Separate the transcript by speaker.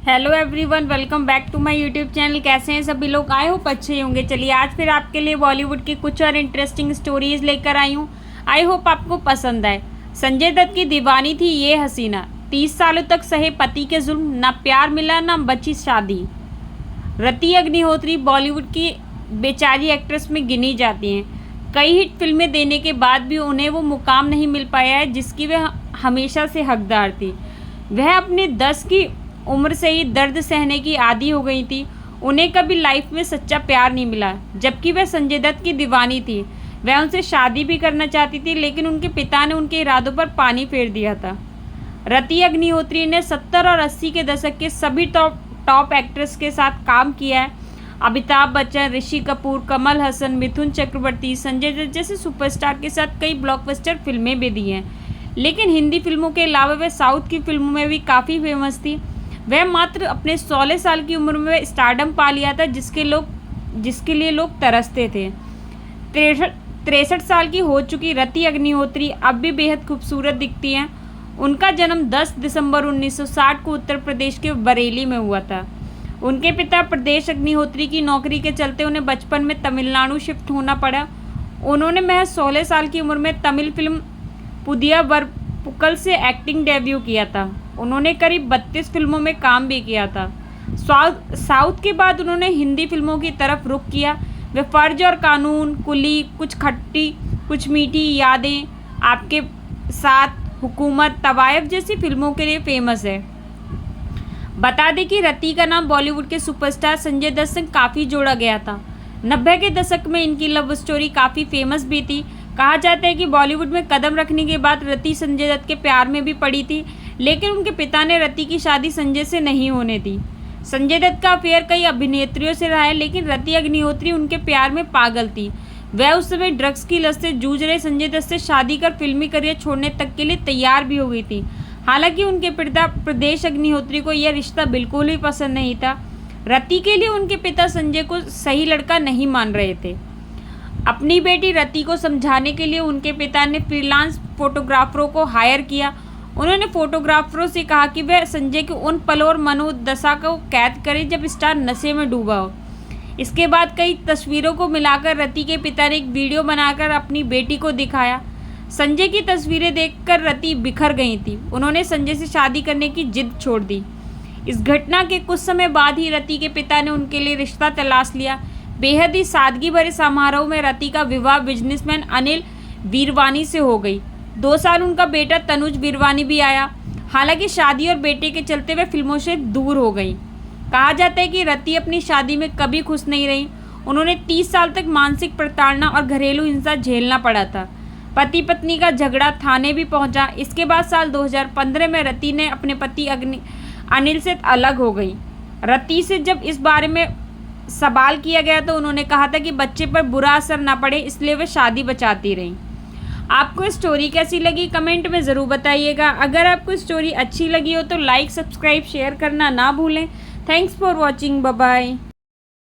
Speaker 1: Hello everyone, welcome back to my YouTube channel. कैसे हैं सभी लोग? आई होप अच्छे ही होंगे। चलिए आज फिर आपके लिए बॉलीवुड की कुछ और इंटरेस्टिंग स्टोरीज लेकर आई हूँ। आई होप आपको पसंद आए। संजय दत्त की दीवानी थी ये हसीना, 30 सालों तक सहे पति के जुल्म, ना प्यार मिला ना बची शादी। रति अग्निहोत्री बॉलीवुड की बेचारी एक्ट्रेस में गिनी जाती हैं। कई हिट फिल्में देने के बाद भी उन्हें वो मुकाम नहीं मिल पाया है जिसकी वह हमेशा से हकदार थी। वह अपने 10 की उम्र से ही दर्द सहने की आदी हो गई थी। उन्हें कभी लाइफ में सच्चा प्यार नहीं मिला, जबकि वह संजय दत्त की दीवानी थी। वह उनसे शादी भी करना चाहती थी, लेकिन उनके पिता ने उनके इरादों पर पानी फेर दिया था। रति अग्निहोत्री ने 70 और 80 के दशक के सभी टॉप एक्ट्रेस के साथ काम किया है। अमिताभ बच्चन, ऋषि कपूर, कमल हसन, मिथुन चक्रवर्ती, संजय दत्त जैसे सुपरस्टार के साथ कई ब्लॉकबस्टर फिल्में भी दी हैं। लेकिन हिंदी फिल्मों के अलावा वह साउथ की फिल्मों में भी काफ़ी फेमस थी। वह मात्र अपने 16 साल की उम्र में स्टारडम पा लिया था, जिसके लिए लोग तरसते थे। 63 साल की हो चुकी रति अग्निहोत्री अब भी बेहद खूबसूरत दिखती हैं। उनका जन्म 10 दिसंबर 1960 को उत्तर प्रदेश के बरेली में हुआ था। उनके पिता प्रदेश अग्निहोत्री की नौकरी के चलते उन्हें बचपन में तमिलनाडु शिफ्ट होना पड़ा। उन्होंने महज 16 साल की उम्र में तमिल फिल्म पुदिया वरपुकल से एक्टिंग डेब्यू किया था। उन्होंने करीब 32 फिल्मों में काम भी किया था। साउथ के बाद उन्होंने हिंदी फिल्मों की तरफ रुख किया। वे फर्ज और कानून, कुली, कुछ खट्टी कुछ मीठी यादें, आपके साथ, हुकूमत, तवायफ जैसी फिल्मों के लिए फेमस है। बता दें कि रति का नाम बॉलीवुड के सुपरस्टार संजय दत्त से काफ़ी जोड़ा गया था। 90 के दशक में इनकी लव स्टोरी काफ़ी फेमस भी थी। कहा जाता है कि बॉलीवुड में कदम रखने के बाद रति संजय दत्त के प्यार में भी पड़ी थी, लेकिन उनके पिता ने रति की शादी संजय से नहीं होने दी। संजय दत्त का अफेयर कई अभिनेत्रियों से रहा है, लेकिन रति अग्निहोत्री उनके प्यार में पागल थी। वह उस समय ड्रग्स की लत से जूझ रहे संजय दत्त से शादी कर फिल्मी करियर छोड़ने तक के लिए तैयार भी हो गई थी। हालांकि उनके पिता प्रदेश अग्निहोत्री को यह रिश्ता बिल्कुल भी पसंद नहीं था। रति के लिए उनके पिता संजय को सही लड़का नहीं मान रहे थे। अपनी बेटी रति को समझाने के लिए उनके पिता ने फ्रीलांस फोटोग्राफरों को हायर किया। उन्होंने फोटोग्राफरों से कहा कि वह संजय के उन पलों और मनोदशा को कैद करें जब स्टार नशे में डूबा हो। इसके बाद कई तस्वीरों को मिलाकर रति के पिता ने एक वीडियो बनाकर अपनी बेटी को दिखाया। संजय की तस्वीरें देखकर रति बिखर गई थी। उन्होंने संजय से शादी करने की जिद छोड़ दी। इस घटना के कुछ समय बाद ही रति के पिता ने उनके लिए रिश्ता तलाश लिया। बेहद ही सादगी भरे समारोह में रति का विवाह बिजनेसमैन अनिल वीरवानी से हो गई। 2 साल उनका बेटा तनुज वीरवानी भी आया। हालांकि शादी और बेटे के चलते वे फिल्मों से दूर हो गई। कहा जाता है कि रति अपनी शादी में कभी खुश नहीं रही। उन्होंने 30 साल तक मानसिक प्रताड़ना और घरेलू हिंसा झेलना पड़ा था। पति पत्नी का झगड़ा थाने भी पहुंचा। इसके बाद साल 2015 में रति ने अपने पति अनिल से अलग हो गई। रति से जब इस बारे में सवाल किया गया तो उन्होंने कहा था कि बच्चे पर बुरा असर ना पड़े, इसलिए वे शादी बचाती रहीं। आपको स्टोरी कैसी लगी कमेंट में ज़रूर बताइएगा। अगर आपको स्टोरी अच्छी लगी हो तो लाइक, सब्सक्राइब, शेयर करना ना भूलें। Thanks for watching. Bye bye.